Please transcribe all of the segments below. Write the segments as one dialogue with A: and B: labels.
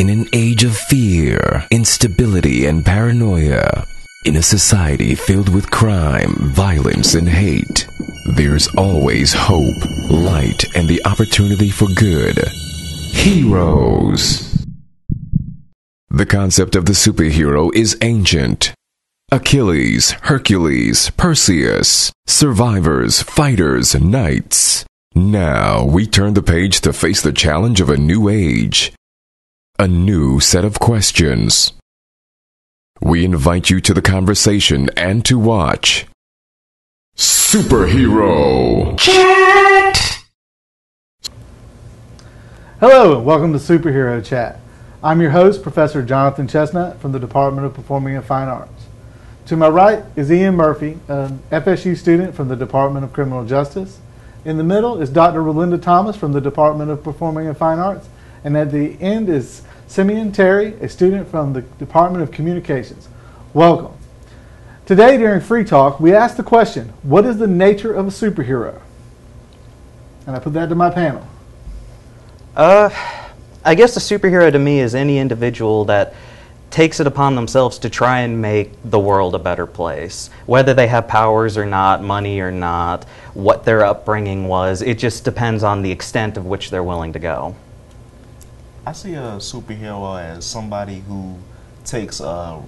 A: In an age of fear, instability, and paranoia, in a society filled with crime, violence, and hate, there's always hope, light, and the opportunity for good. Heroes. The concept of the superhero is ancient. Achilles, Hercules, Perseus, survivors, fighters, knights. Now we turn the page to face the challenge of a new age. A new set of questions. We invite you to the conversation and to watch Superhero Chat!
B: Hello and welcome to Superhero Chat. I'm your host, Professor Jonathan Chestnut from the Department of Performing and Fine Arts. To my right is Ian Murphy, an FSU student from the Department of Criminal Justice. In the middle is Dr. Rollinda Thomas from the Department of Performing and Fine Arts. And at the end is Cimmeon Terry, a student from the Department of Communications. Welcome. Today during Free Talk, we asked the question, what is the nature of a superhero? And I put that to my panel.
C: I guess a superhero to me is any individual that takes it upon themselves to try and make the world a better place. Whether they have powers or not, money or not, what their upbringing was, it just depends on the extent of which they're willing to go.
D: I see a superhero as somebody who takes a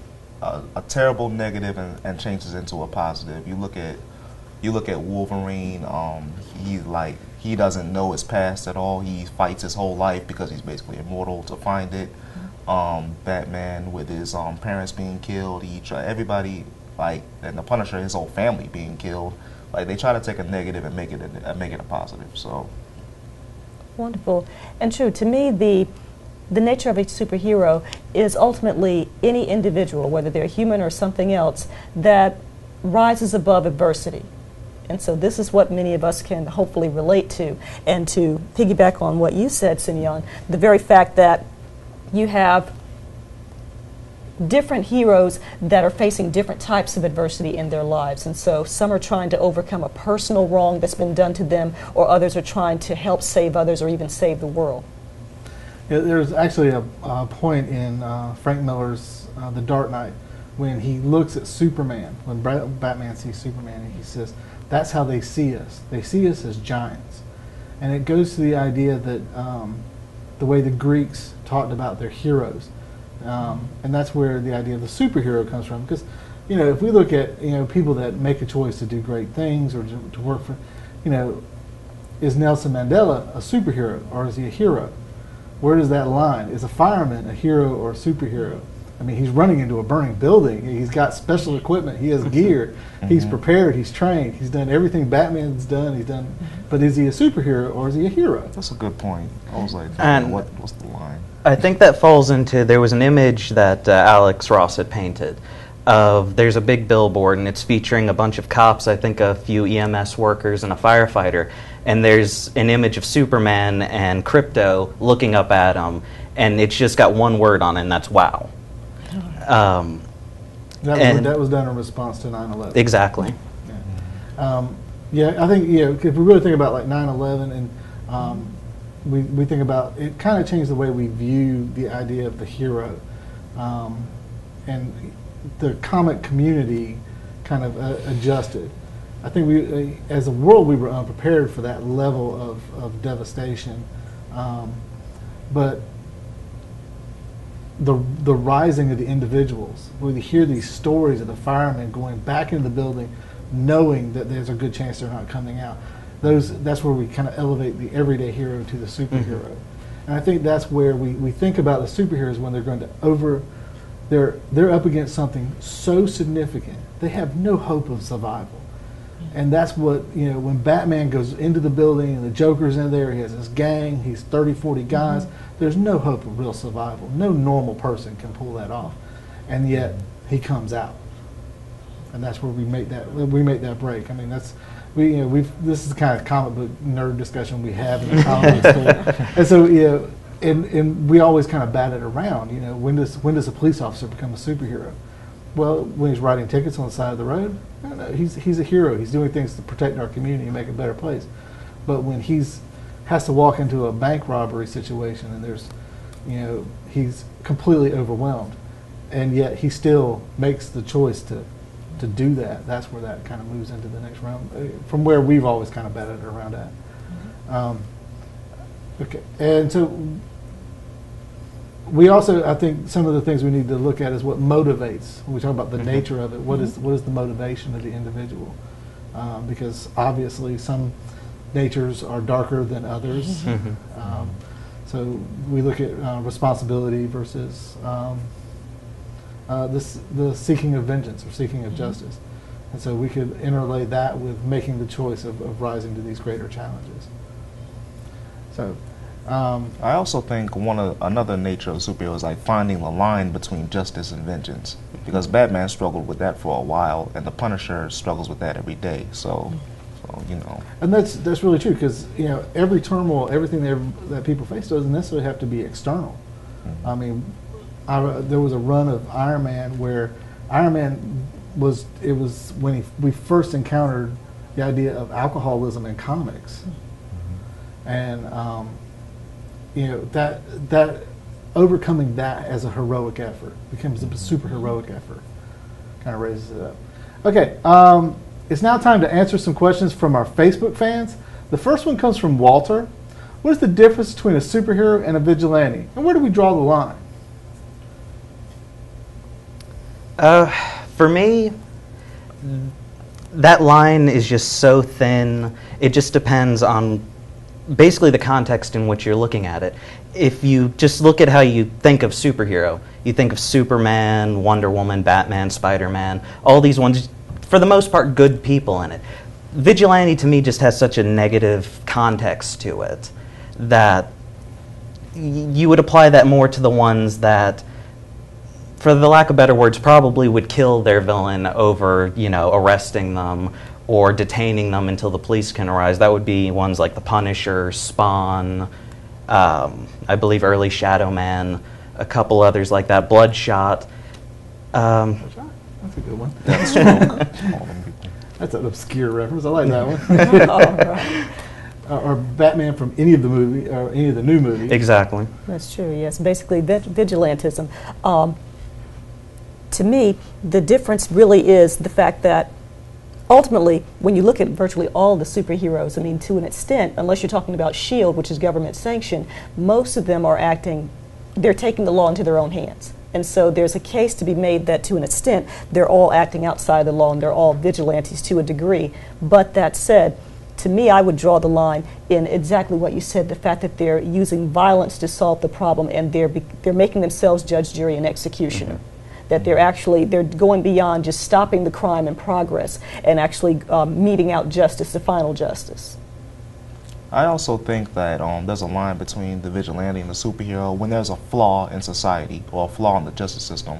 D: terrible negative and changes it into a positive. You look at Wolverine. He doesn't know his past at all. He fights his whole life because he's basically immortal to find it. Batman with his parents being killed. Everybody, and the Punisher, his whole family being killed. Like, they try to take a negative and make it a positive. So
E: wonderful. And true, to me, the nature of a superhero is ultimately any individual, whether they're human or something else, that rises above adversity. And so this is what many of us can hopefully relate to. And to piggyback on what you said, Cimmeon, the very fact that you have different heroes that are facing different types of adversity in their lives. And so some are trying to overcome a personal wrong that's been done to them, or others are trying to help save others or even save the world.
B: Yeah, there's actually a point in Frank Miller's The Dark Knight when he looks at Superman, when Batman sees Superman, and he says, that's how they see us. They see us as giants. And it goes to the idea that the way the Greeks talked about their heroes. And that's where the idea of the superhero comes from. Because, if we look at, people that make a choice to do great things or to work for, is Nelson Mandela a superhero or is he a hero? Where does that line? Is a fireman a hero or a superhero? I mean, he's running into a burning building. He's got special equipment. He has gear. He's prepared. He's trained. He's done everything Batman's done. But is he a superhero or is he a hero?
D: that's a good point. I was like, what's the line?
C: I think that falls into, there was an image that Alex Ross had painted of, there's a big billboard and it's featuring a bunch of cops, I think a few EMS workers and a firefighter, and there's an image of Superman and Crypto looking up at him, and it's just got one word on it, and that's wow.
B: That was done in response to 9/11.
C: Exactly.
B: I think if we really think about like 9/11 and we think about it, kind of changed the way we view the idea of the hero, and the comic community kind of adjusted. I think we, as a world, we were unprepared for that level of devastation, but the rising of the individuals, we hear these stories of the firemen going back into the building knowing that there's a good chance they're not coming out. That's where we kind of elevate the everyday hero to the superhero. And I think that's where we think about the superheroes when they're going to they're up against something so significant, they have no hope of survival. And that's what, when Batman goes into the building and the Joker's in there, he has his gang, he's 30, 40 guys, there's no hope of real survival. No normal person can pull that off. And yet, he comes out. And that's where we make that break. I mean, this is the kind of comic book nerd discussion we have in the comic book store. And so, and we always kind of bat it around, when does a police officer become a superhero? Well, when he's writing tickets on the side of the road, no, he's a hero. He's doing things to protect our community and make a better place. But when has to walk into a bank robbery situation and there's he's completely overwhelmed, and yet he still makes the choice to do that. That's where that kind of moves into the next realm, from where we've always kind of batted around at. Okay, and so we also, I think, some of the things we need to look at is what motivates. When we talk about the nature of it, what is the motivation of the individual? Because obviously some natures are darker than others. So we look at responsibility versus the seeking of vengeance or seeking of justice. And so we could interlay that with making the choice of rising to these greater challenges. So
D: I also think another nature of superheroes is like finding the line between justice and vengeance, because Batman struggled with that for a while, and the Punisher struggles with that every day. So
B: and that's really true, because every turmoil, everything that people face doesn't necessarily have to be external. I mean, there was a run of Iron Man where Iron Man was when we first encountered the idea of alcoholism in comics, and that overcoming that as a heroic effort becomes a super heroic effort, kind of raises it up. Okay, it's now time to answer some questions from our Facebook fans. The first one comes from Walter. What is the difference between a superhero and a vigilante, and where do we draw the line?
C: For me, that line is just so thin. It just depends on basically the context in which you're looking at it. If you just look at how you think of superhero, you think of Superman, Wonder Woman, Batman, Spider-Man, all these ones, for the most part, good people in it. Vigilante to me just has such a negative context to it that you would apply that more to the ones that, for the lack of better words, probably would kill their villain over, arresting them or detaining them until the police can arrive. That would be ones like the Punisher, Spawn, I believe early Shadow Man, a couple others like that, Bloodshot.
B: That's a good one. That's an obscure reference. I like that one. Or Batman from any of the movie or any of the new movies.
C: Exactly.
E: That's true. Yes, basically vigilantism. To me, the difference really is the fact that ultimately, when you look at virtually all the superheroes, I mean, to an extent, unless you're talking about S.H.I.E.L.D., which is government sanctioned, most of them are they're taking the law into their own hands. And so there's a case to be made that, to an extent, they're all acting outside the law and they're all vigilantes to a degree. But that said, to me, I would draw the line in exactly what you said, the fact that they're using violence to solve the problem, and they're making themselves judge, jury, and executioner. That they're going beyond just stopping the crime in progress and actually meting out justice, the final justice.
D: I also think that there's a line between the vigilante and the superhero when there's a flaw in society or a flaw in the justice system.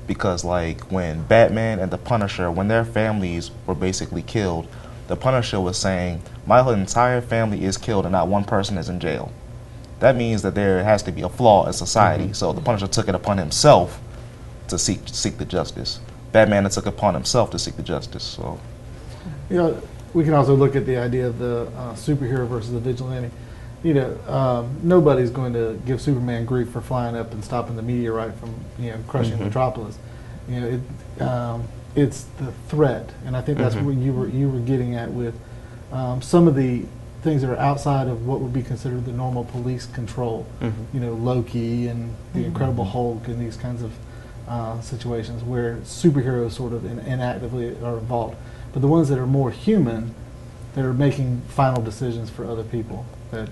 D: Because like when Batman and the Punisher, when their families were basically killed, the Punisher was saying, my entire family is killed and not one person is in jail. That means that there has to be a flaw in society. So the Punisher took it upon himself to seek the justice. Batman took it upon himself to seek the justice. So,
B: we can also look at the idea of the superhero versus the vigilante. Nobody's going to give Superman grief for flying up and stopping the meteorite from crushing Metropolis. It's the threat, and I think that's what you were getting at with some of the things that are outside of what would be considered the normal police control. Loki and the Incredible Hulk and these kinds of situations where superheroes sort of inactively are involved. But the ones that are more human, that are making final decisions for other people, that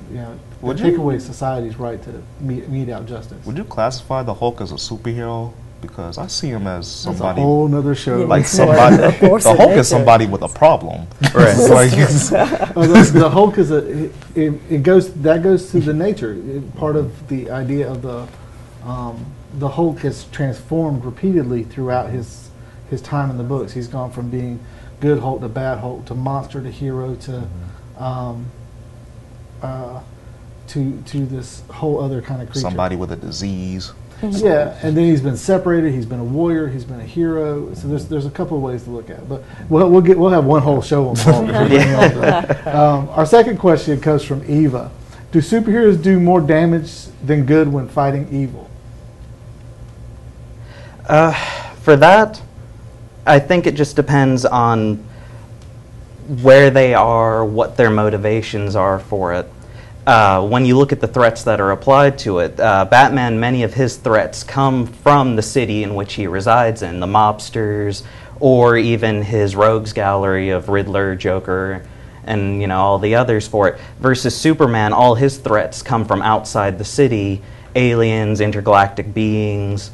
B: would take away society's right to mete out justice.
D: Would you classify the Hulk as a superhero? Because I see him as somebody.
B: That's a whole nother show.
D: Like somebody. The Hulk is somebody with a problem.
C: Right.
B: The Hulk is it goes to the nature. Part of the idea of the Hulk has transformed repeatedly throughout his time in the books. He's gone from being good Hulk to bad Hulk to monster to hero to this whole other kind of creature.
D: Somebody with a disease.
B: Yeah, and then he's been separated. He's been a warrior. He's been a hero. So there's a couple of ways to look at it. But we'll have one whole show on Hulk. Our second question comes from Eva. Do superheroes do more damage than good when fighting evil?
C: For that, I think it just depends on where they are, what their motivations are for it. When you look at the threats that are applied to it, Batman, many of his threats come from the city in which he resides in, the mobsters, or even his rogues gallery of Riddler, Joker, and all the others for it. Versus Superman, all his threats come from outside the city, aliens, intergalactic beings,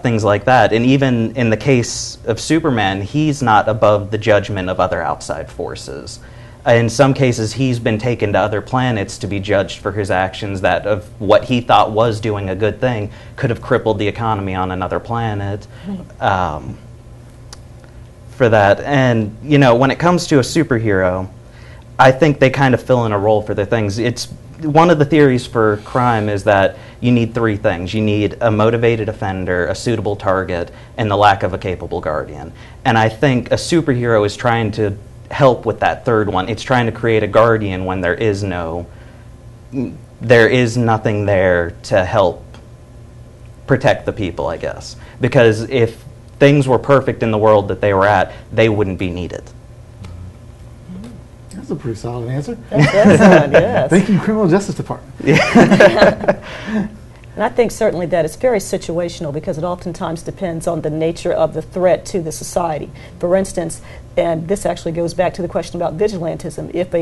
C: things like that. And even in the case of Superman, he's not above the judgment of other outside forces. In some cases, he's been taken to other planets to be judged for his actions that of what he thought was doing a good thing could have crippled the economy on another planet. For that. And, when it comes to a superhero, I think they kind of fill in a role for their things. It's one of the theories for crime is that you need three things. You need a motivated offender, a suitable target, and the lack of a capable guardian. And I think a superhero is trying to help with that third one. It's trying to create a guardian when there is nothing there to help protect the people, I guess. Because if things were perfect in the world that they were at, they wouldn't be needed.
B: That's a pretty solid answer.
E: That's excellent, yes.
B: Thank you, Criminal Justice Department.
E: And I think certainly that it's very situational because it oftentimes depends on the nature of the threat to the society. For instance, and this actually goes back to the question about vigilantism, if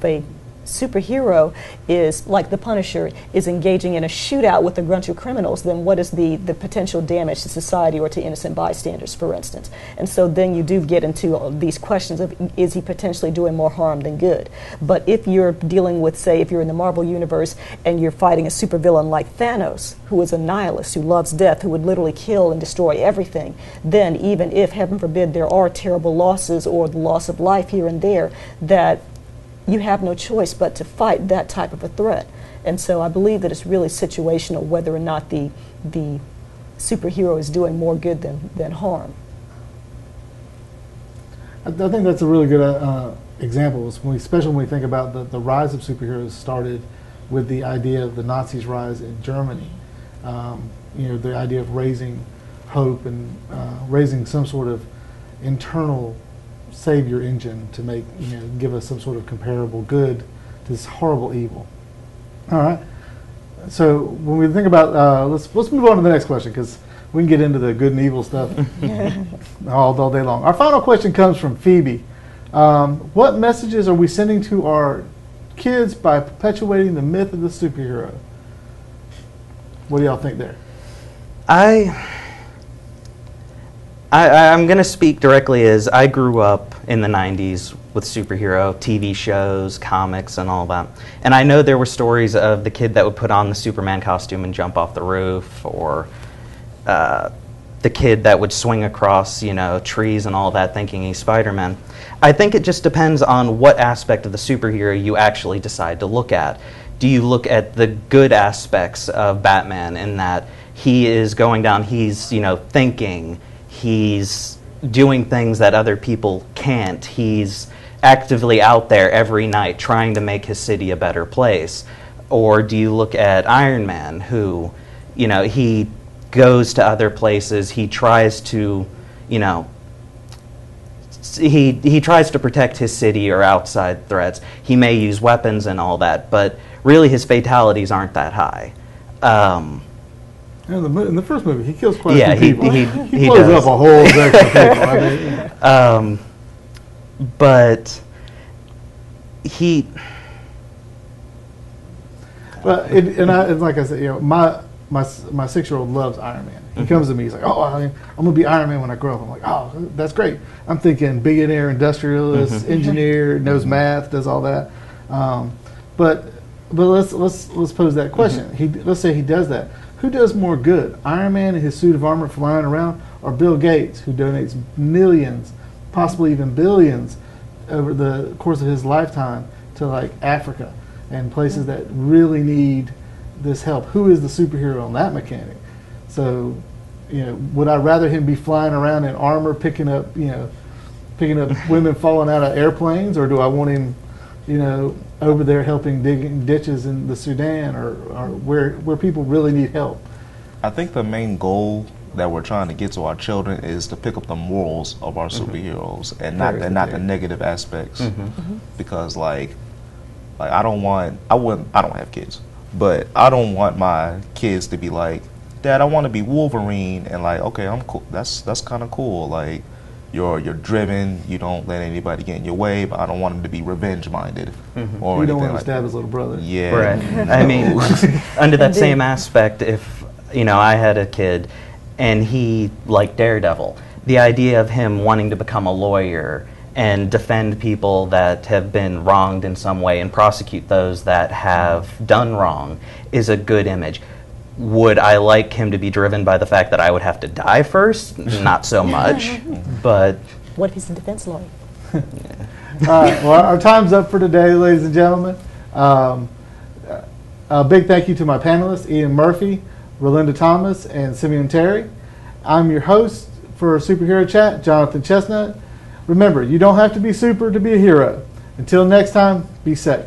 E: a superhero is, like the Punisher, is engaging in a shootout with a bunch of criminals, then what is the potential damage to society or to innocent bystanders, for instance? And so then you do get into these questions of, is he potentially doing more harm than good? But if you're dealing with, say, if you're in the Marvel Universe and you're fighting a supervillain like Thanos, who is a nihilist, who loves death, who would literally kill and destroy everything, then even if, heaven forbid, there are terrible losses or the loss of life here and there, that you have no choice but to fight that type of a threat. And so I believe that it's really situational whether or not the superhero is doing more good than harm.
B: I think that's a really good example, especially when we think about the rise of superheroes started with the idea of the Nazis' rise in Germany. The idea of raising hope and raising some sort of internal savior engine to make, give us some sort of comparable good to this horrible evil. All right. So when we think about, let's move on to the next question because we can get into the good and evil stuff all day long. Our final question comes from Phoebe. What messages are we sending to our kids by perpetuating the myth of the superhero? What do y'all think there? I'm going to speak directly as I grew up in the 90s with superhero TV shows, comics, and all that. And I know there were stories of the kid that would put on the Superman costume and jump off the roof, or the kid that would swing across, trees and all that thinking he's Spider-Man. I think it just depends on what aspect of the superhero you actually decide to look at. Do you look at the good aspects of Batman in that he is going down, he's, thinking, he's doing things that other people can't. He's actively out there every night trying to make his city a better place. Or do you look at Iron Man, who, he goes to other places, he tries to, he tries to protect his city or outside threats. He may use weapons and all that, but really his fatalities aren't that high. In the first movie, he kills quite a few people. He blows
C: does.
B: Up a whole section of people.
C: But he...
B: like I said, my 6-year-old loves Iron Man. He comes to me, he's like, I'm going to be Iron Man when I grow up. I'm like, oh, that's great. I'm thinking billionaire, industrialist, engineer, knows math, does all that. But let's pose that question. Let's say he does that. Who does more good, Iron Man in his suit of armor flying around, or Bill Gates, who donates millions, possibly even billions, over the course of his lifetime to like Africa and places that really need this help? Who is the superhero on that mechanic? So, would I rather him be flying around in armor, picking up women falling out of airplanes, or do I want him over there helping digging ditches in the Sudan or where people really need help.
D: I think the main goal that we're trying to get to our children is to pick up the morals of our superheroes and not the negative aspects. Because like I don't have kids, but I don't want my kids to be like, Dad, I want to be Wolverine, and like, okay, I'm cool. That's kind of cool. Like, you're driven. You don't let anybody get in your way. But I don't want him to be revenge minded or
B: You don't want to
D: like
B: stab his little brother.
D: Yeah.
C: Right. I mean, under that same aspect, if I had a kid and he liked Daredevil, the idea of him wanting to become a lawyer and defend people that have been wronged in some way and prosecute those that have done wrong is a good image. Would I like him to be driven by the fact that I would have to die first? Not so much, but...
E: What if he's a defense lawyer?
B: All right, well, our time's up for today, ladies and gentlemen. A big thank you to my panelists, Ian Murphy, Rollinda Thomas, and Cimmeon Terry. I'm your host for Superhero Chat, Jonathan Chestnut. Remember, you don't have to be super to be a hero. Until next time, be safe.